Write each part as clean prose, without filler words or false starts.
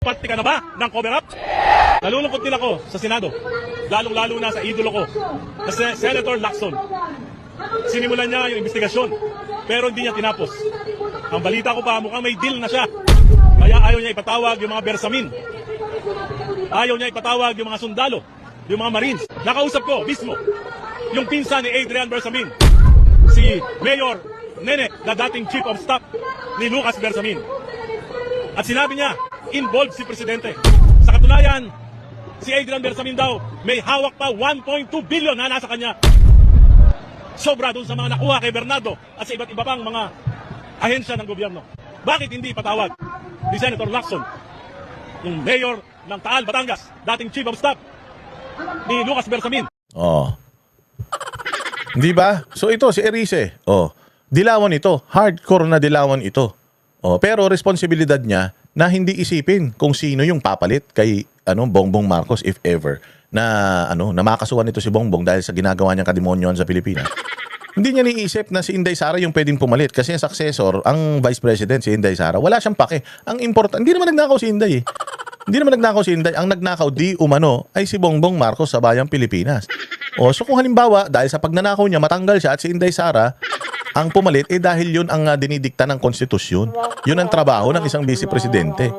Parte ka na ba ng cover-up? Nalulungkot din ako sa Senado, lalong-lalo na sa idolo ko, na Senator Lacson. Sinimulan niya yung investigasyon, pero hindi niya tinapos. Ang balita ko pa, mukhang may deal na siya. Kaya ayaw niya ipatawag yung mga bersamin. Ayaw niya ipatawag yung mga sundalo, yung mga Marines. Nakausap ko mismo yung pinsan ni Adrian Bersamin, si Mayor Nene, na dating Chief of Staff ni Lucas Bersamin. At sinabi niya, involved si Presidente. Sa katunayan, si Adrian Bersamin daw may hawak pa 1.2 billion na nasa kanya. Sobra dun sa mga nakuha kay Bernardo at sa iba't iba pang mga ahensya ng gobyerno. Bakit hindi ipatawag ni Senator Lacson, yung mayor ng Taal, Batangas, dating Chief of Staff ni Lucas Bersamin? Oh. Di ba? So ito, si Erice. Oh. Dilawan ito. Hardcore na dilawan ito. Oh, pero responsibilidad niya na hindi isipin kung sino yung papalit kay Bongbong Marcos if ever na na makasuhan nito si Bongbong dahil sa ginagawa niyang kademonyohan sa Pilipinas. Hindi niya niisip na si Inday Sara yung pwedeng pumalit kasi ang successor, ang vice president si Inday Sara. Wala siyang pake. Ang important, hindi naman nagnakaw si Inday eh. Hindi naman nagnakaw si Inday. Ang nagnakaw di umano ay si Bongbong Marcos sa bayang Pilipinas. O so kung halimbawa dahil sa pagnanakaw niya matanggal siya at si Inday Sara ang pumalit, dahil yun ang dinidikta ng konstitusyon. Yun ang trabaho ng isang vice-presidente.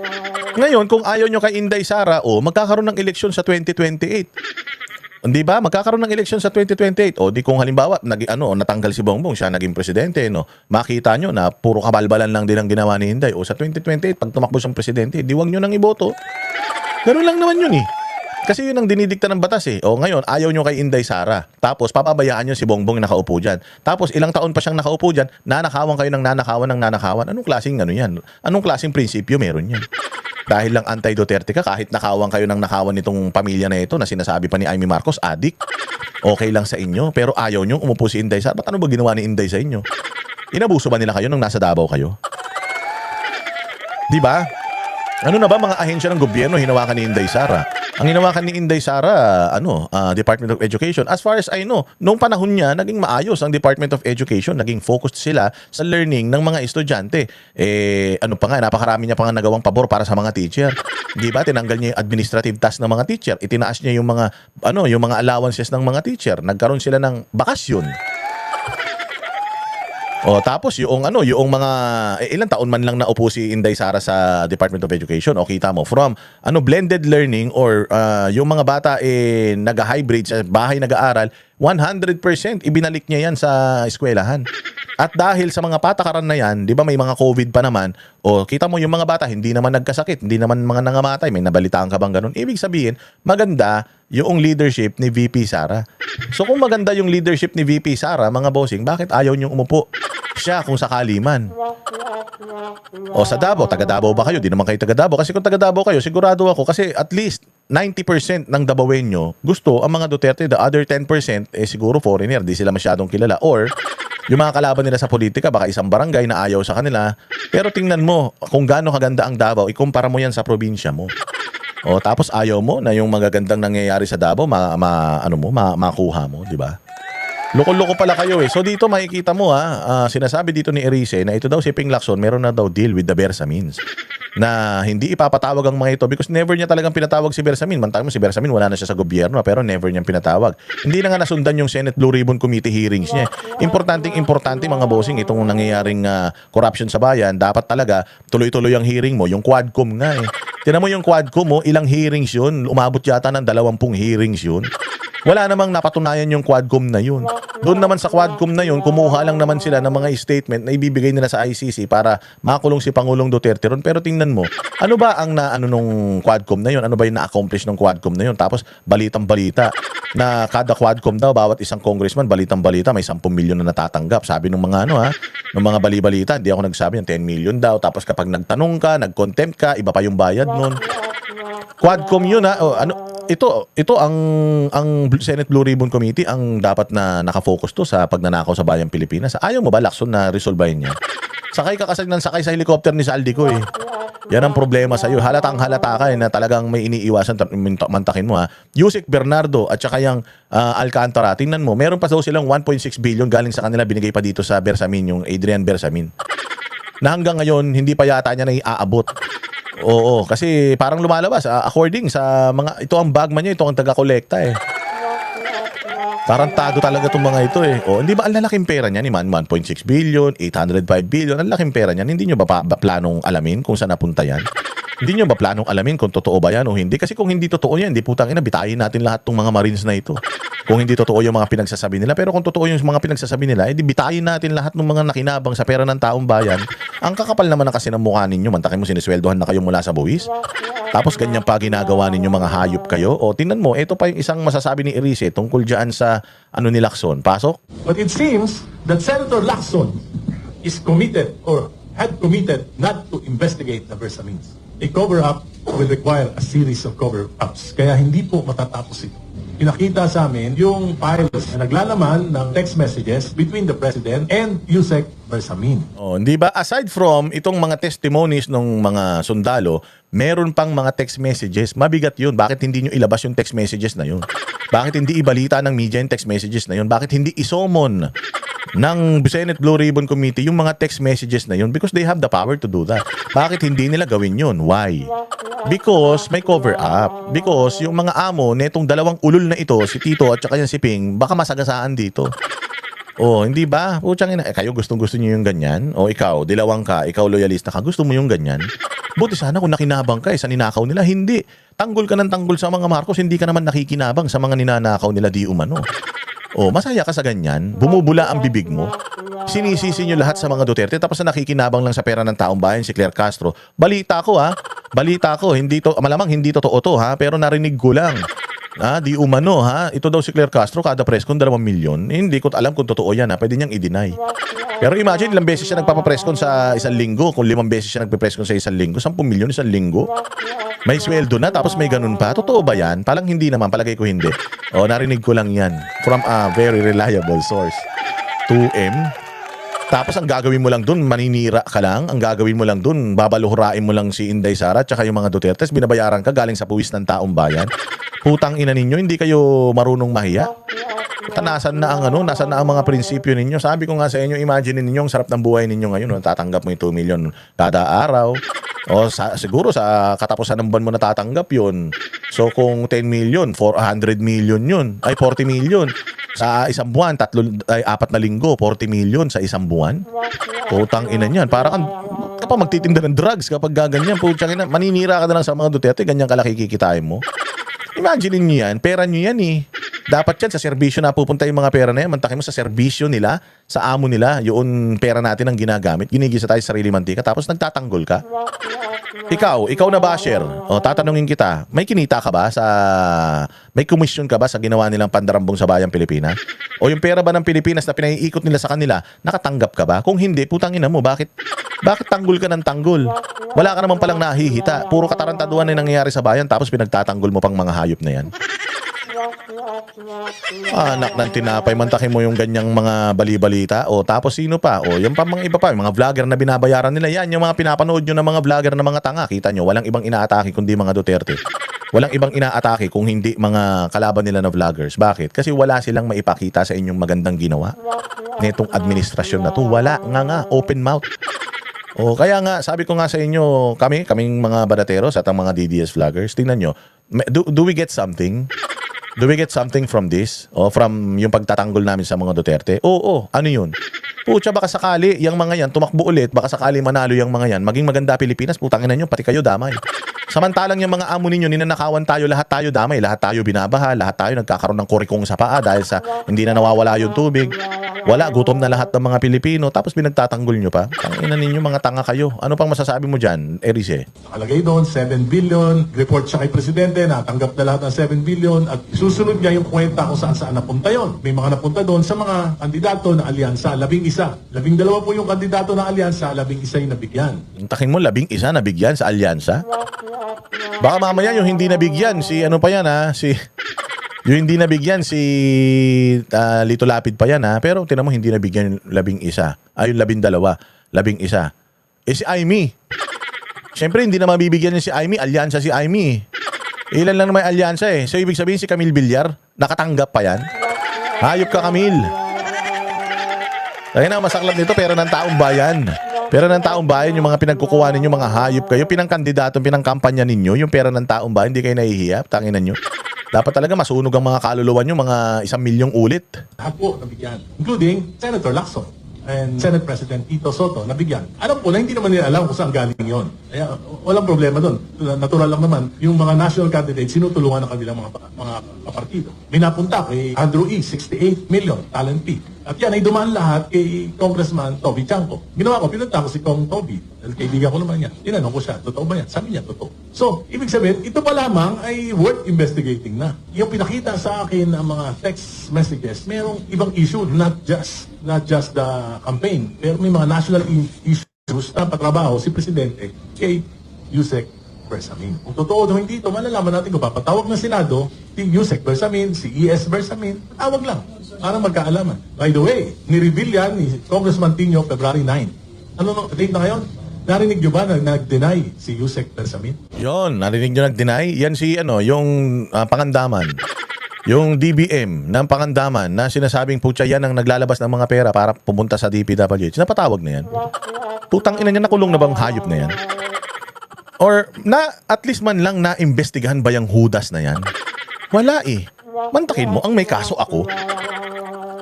Ngayon, kung ayaw nyo kay Inday Sara, magkakaroon ng eleksyon sa 2028. Di ba? Magkakaroon ng eleksyon sa 2028. O di kung halimbawa, natanggal si Bongbong, siya naging presidente, makita nyo na puro kabalbalan lang din ang ginawa ni Inday. O sa 2028, pag tumakbo siyang presidente, di wag nyo nang iboto. Ganun lang naman yun eh. Kasi yun ang dinidikta ng batas eh. O ngayon, ayaw nyo kay Inday Sara. Tapos, papabayaan nyo si Bongbong nakaupo dyan. Tapos, ilang taon pa siyang nakaupo dyan, nanakawan kayo ng nanakawan. Anong klaseng yan? Anong klaseng prinsipyo meron yan? Dahil lang anti-Duterte ka, kahit nakawan kayo ng nakawan nitong pamilya na ito na sinasabi pa ni Amy Marcos, adik, okay lang sa inyo. Pero ayaw nyo umupo si Inday Sara. Ba't ano ba ginawa ni Inday sa inyo? Inabuso ba nila kayo nung nasa Davao kayo? Di ba? Ano na ba mga ahensya ng gobyerno hinawakan ni Inday Sara? Ang hinawakan ni Inday Sara, Department of Education. As far as I know, noong panahon niya, naging maayos ang Department of Education. Naging focused sila sa learning ng mga estudyante. Napakarami niya pa nga nagawang pabor para sa mga teacher. Di ba? Tinanggal niya yung administrative task ng mga teacher. Itinaas niya yung mga allowances ng mga teacher. Nagkaroon sila ng bakasyon. Tapos yung mga ilang taon man lang naupo si Inday Sara sa Department of Education. Kita mo from blended learning or yung mga bata nag-hybrid sa bahay nag-aaral, 100% ibinalik niya yan sa eskwelahan. At dahil sa mga patakaran na yan, 'di ba may mga COVID pa naman, kita mo yung mga bata hindi naman nagkasakit, hindi naman mga nangamatay, may nabalitaan ka bang ganun? Ibig sabihin, maganda yung leadership ni VP Sara. So kung maganda yung leadership ni VP Sara, mga bossing, bakit ayaw niyong umupo siya kung sakali man? Sa Davao, taga Davao ba kayo? Di naman kayo taga Davao. Kasi kung taga Davao kayo, sigurado ako, kasi at least 90% ng Davaoenyo gusto ang mga Duterte. The other 10% siguro foreigner, di sila masyadong kilala. Or yung mga kalaban nila sa politika, baka isang barangay na ayaw sa kanila. Pero tingnan mo kung gaano kaganda ang Davao, ikumpara mo yan sa probinsya mo. Tapos ayaw mo na yung magagandang nangyayari sa Davao makuha mo, di ba? Loko-loko pala kayo eh. So dito makikita mo sinasabi dito ni Erice na ito daw si Ping Lacson meron na daw deal with the Bersamins na hindi ipapatawag ang mga ito because never niya talagang pinatawag si Bersamin. Mantang mo si Bersamin wala na siya sa gobyerno pero never niyang pinatawag. Hindi na nga nasundan yung Senate Blue Ribbon Committee hearings niya. Importante mga bossing itong nangyayaring corruption sa bayan. Dapat talaga tuloy-tuloy ang hearing mo. Yung Quadcom nga eh. Tingnan mo yung Quadcom mo, ilang hearings yun? Umabot yata ng 20 hearings yun. Wala namang napatunayan yung Quadcom na yun. Doon naman sa Quadcom na yun, kumuha lang naman sila ng mga statement na ibibigay nila sa ICC para makulong si Pangulong Duterte ron. Pero tingnan mo, ano ba ang nung Quadcom na yun? Ano ba yung na-accomplish ng Quadcom na yun? Tapos balitang-balita na kada Quadcom daw, bawat isang congressman, balitang-balita, may 10 milyon na natatanggap. Sabi ng mga ng mga bali-balita, hindi ako nagsabi ng 10 million daw. Tapos kapag nagtanong ka, nag-contempt ka, iba pa yung bayad nun. Quadcom yun ito ang Senate Blue Ribbon Committee ang dapat na nakafocus to sa pagnanakaw sa bayang Pilipinas. Ayaw mo ba Lacson na resolbahin niya? Sakay ka kasi sakay sa helicopter ni Saldico eh. Yan ang problema sa iyo. Halatang halata ka na talagang may iniiwasan mantakin mo Yusek Bernardo at saka yung Alcantara. Tingnan mo, meron pa daw silang 1.6 billion galing sa kanila binigay pa dito sa Bersamin, yung Adrian Bersamin. Na hanggang ngayon hindi pa yata niya na iaabot. Oo, kasi parang lumalabas according sa mga ito ang bagman niya, ito ang taga-kolekta eh. Tarantado talaga itong mga ito eh. O, hindi ba ang lalaking pera niya ni Man? 1.6 billion, 805 billion, ang laking pera niyan. Hindi nyo ba planong alamin kung saan napunta yan? Hindi nyo ba planong alamin kung totoo ba yan o hindi? Kasi kung hindi totoo yan, di putang ina, bitayin natin lahat ng mga Marines na ito. Kung hindi totoo yung mga pinagsasabi nila. Pero kung totoo yung mga pinagsasabi nila, edi bitayin natin lahat ng mga nakinabang sa pera ng taong bayan. Ang kakapal naman na kasi ng mukha ninyo. Mantakin mo, sinisweldohan na kayo mula sa buwis. Tapos ganyan pa ginagawa ninyo, mga hayop kayo. O tingnan mo, ito pa yung isang masasabi ni Erice tungkol dyan sa ano ni Lacson. Pasok? But it seems that Senator Lacson is committed or had committed not to investigate the Versamines. A cover-up will require a series of cover-ups. Kaya hindi po matatapos ito. Pinakita sa amin yung files na naglalaman ng text messages between the President and Yusek Bersamin. Oh, hindi ba aside from itong mga testimonies ng mga sundalo, meron pang mga text messages. Mabigat 'yun. Bakit hindi nyo ilabas yung text messages na 'yun? Bakit hindi ibalita ng media yung text messages na 'yun? Bakit hindi isomon ng Senate Blue Ribbon Committee yung mga text messages na 'yun? Because they have the power to do that. Bakit hindi nila gawin 'yun? Why? Because may cover up. Because yung mga amo netong dalawang ulol na ito, si Tito at saka yan si Ping, baka masagasaan dito. Oh, hindi ba? Putsang ina, kayo gustong-gusto niyo yung ganyan? O ikaw, dilawang ka, ikaw loyalista ka, gusto mo yung ganyan? Buti sana kung nakinabang ka sa ninakaw nila. Hindi. Tanggol ka ng tanggol sa mga Marcos, hindi ka naman nakikinabang sa mga ninanakaw nila di umano. Oh, masaya ka sa ganyan, bumubula ang bibig mo. Sinisisi nyo lahat sa mga Duterte tapos na nakikinabang lang sa pera ng taong bayan si Claire Castro. Balita ko ha. Balita ko, hindi to malamang hindi totoo to ha, pero narinig ko lang. Di umano ha. Ito daw si Claire Castro kada press con 2 milyon. Hindi ko alam kung totoo yan ha. Pwede niyang i-deny. Pero imagine ilang beses siya nagpapapress con sa isang linggo. Kung 5 beses siya nagpe-press con sa isang linggo, 10 milyon isang linggo. May sweldo na tapos may ganun pa. Totoo ba yan? Palang hindi naman. Palagay ko hindi. O, narinig ko lang yan. From a very reliable source. 2M. Tapos ang gagawin mo lang dun, maninira ka lang. Ang gagawin mo lang dun, babaluhurain mo lang si Inday Sara at saka yung mga Duterte. Binabayaran ka galing sa puwis ng taong bayan. Putang ina ninyo, hindi kayo marunong mahiya. Nasaan na ang nasaan na ang mga prinsipyo ninyo? Sabi ko nga sa inyo, imagine ninyo ang sarap ng buhay ninyo ngayon. Tatanggap mo yung 2 million kada araw. O siguro sa katapusan ng buwan mo natatanggap yun. So kung 10 million, 400 million yun. Ay 40 million. Sa isang buwan, 4 na linggo, 40 million sa isang buwan. Putang ina niyan. Parang kapag magtitinda ng drugs kapag gaganyan, putang ina, maninira ka na lang sa mga Duterte, ganyan kalaki kikitain mo. Imagine niyo yan, pera niyo yan eh. Dapat yan sa serbisyo na pupunta yung mga pera na yan. Mantakin mo sa serbisyo nila, sa amo nila, yung pera natin ang ginagamit. Ginigisa tayo sa sarili mantika, tapos nagtatanggol ka. Ikaw na basher. O, tatanungin kita, may kinita ka ba may komisyon ka ba sa ginawa nilang pandarambong sa bayang Pilipinas? O yung pera ba ng Pilipinas na pinaiikot nila sa kanila, nakatanggap ka ba? Kung hindi, putang ina mo, bakit tanggol ka ng tanggol? Wala ka naman palang nahihita. Puro katarantaduhan na nangyayari sa bayan, tapos pinagtatanggol mo pang mga hayop na yan. Anak ng tinapay, mantakin mo yung ganyang mga bali-balita. O tapos sino pa? O yung pa mga iba pa, yung mga vlogger na binabayaran nila. Yan, yung mga pinapanood nyo ng mga vlogger na mga tanga. Kita nyo, walang ibang inaatake kundi mga Duterte. Walang ibang inaatake kung hindi mga kalaban nila na vloggers. Bakit? Kasi wala silang maipakita sa inyong magandang ginawa. Netong administrasyon na to, wala nga, open mouth. O kaya nga, sabi ko nga sa inyo, kaming mga badateros at ang mga DDS vloggers, tingnan nyo, do we get something? Do we get something from this? O from yung pagtatanggol namin sa mga Duterte? Oo, ano yun? Pucha, baka sakali, yung mga yan, tumakbo ulit, baka sakali manalo yung mga yan, maging maganda Pilipinas, putangin na nyo, pati kayo damay. Samantalang yung mga amo ninyo, ninanakawan tayo, lahat tayo damay, lahat tayo binabaha, lahat tayo nagkakaroon ng kurikong sa paa dahil sa hindi na nawawala yung tubig. Wala, gutom na lahat ng mga Pilipino, tapos pinagtatanggol nyo pa. Tangina ninyo, mga tanga kayo. Ano pang masasabi mo dyan, Erice? Nakalagay doon, 7 billion, report siya kay Presidente, natanggap na lahat ng 7 billion, at susunod niya yung kwenta kung saan napunta yon. May mga napunta doon sa mga kandidato na alyansa, 11. 12 po yung kandidato na alyansa, 11 yung nabigyan. Takin mo, 11 nabigyan sa alyansa? Baka mamaya yung hindi nabigyan, yung hindi nabigyan si Lito Lapid pa yan ha. Pero tinan mo hindi nabigyan 11. Ay yung 12, 11. Si Aimee. Siyempre hindi na mabibigyan niya si Aimee, alyansa si Aimee. Ilan lang naman alyansa eh. So ibig sabihin si Camille Villar, nakatanggap pa yan. Hayop ka Camille. Kaya na masaklap nito pera ng taong bayan. Pera ng taong bayan, yung mga pinagkukuha ninyo, mga hayop kayo, pinangkandidato, pinangkampanya ninyo, yung pera ng taong bayan, hindi kayo nahihiya, tanginan nyo. Dapat talaga masunog ang mga kaluluwa nyo, mga 1 milyong ulit. Lahat po nabigyan, including Senator Lacson and Senate President Tito Soto, nabigyan. Alam ko na hindi naman nila alam kung saan galing yon. Kaya walang problema doon. Natural lang naman, yung mga national candidates, sinutulungan ng kanilang mga kapartido. Minapunta kay Andrew E., 68 million, talent fee. At yan ay dumaan lahat kay Congressman Toby Chanco. Ginawa ko, pinunta ko si Kong Toby. Dahil kaibigan ko naman yan. Tinanong ko siya, totoo ba yan? Sabi niya, totoo. So, ibig sabihin, ito pa lamang ay worth investigating na. Yung pinakita sa akin ng mga text messages, merong ibang issue, not just the campaign, pero may mga national issues na patrabaho si Presidente kay Yusek Bersamin. Kung totoo o hindi ito, malalaman natin kung papatawag ng Senado si Yusek Bersamin, si E.S. Bersamin, tawag lang para magkaalaman. By the way, ni-reveal yan ni Congressman Tino February 9. Ano no, date na ngayon? Narinig nyo ba na nag-deny si Yusek Bersamin? Yon, narinig nyo nag-deny? Yan si, yung Pangandaman. Yung DBM ng Pangandaman na sinasabing putya yan ang naglalabas ng mga pera para pumunta sa DPWH. Napatawag na yan. Putang ina niya, nakulong na bang hayop na yan? Or at least man lang na-investigahan ba yung hudas na yan? Wala eh. Mantakin mo, ang may kaso ako.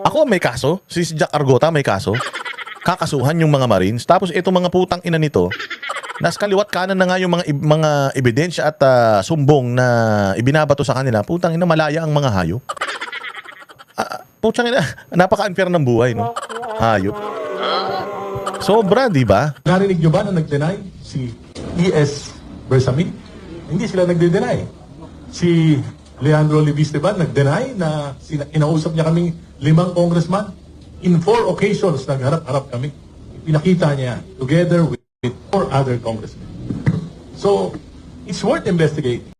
Ako ang may kaso? Si Jack Argota may kaso? Kakasuhan yung mga Marines. Tapos itong mga putang ina nito, nas kaliwat kanan na nga yung mga ebidensya at sumbong na ibinabato sa kanila. Putang ina, malaya ang mga hayop. Putang ina, napaka-unfair ng buhay, no? Hayop. Sobra, di ba? Narinig nyo ba na nag-deny si E.S. Bersamin? Hindi sila nagde-deny. Si Leandro Libis, diba, nag-deny na inausap niya kaming 5 congressman. In 4 occasions, nagharap-harap kami. Pinakita niya together with 4 other congressmen. So, it's worth investigating.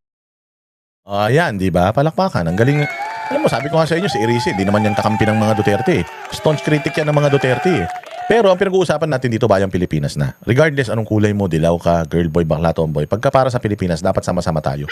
Ayan, di ba? Palakpakan. Ang galing. Alam mo, sabi ko nga sa inyo, si Erice, di naman yan kakampi ng mga Duterte. Staunch critic yan ng mga Duterte. Pero ang pinag-uusapan natin dito, bayang Pilipinas na. Regardless anong kulay mo, dilaw ka, girl boy, bakla, tomboy, pagka para sa Pilipinas, dapat sama-sama tayo.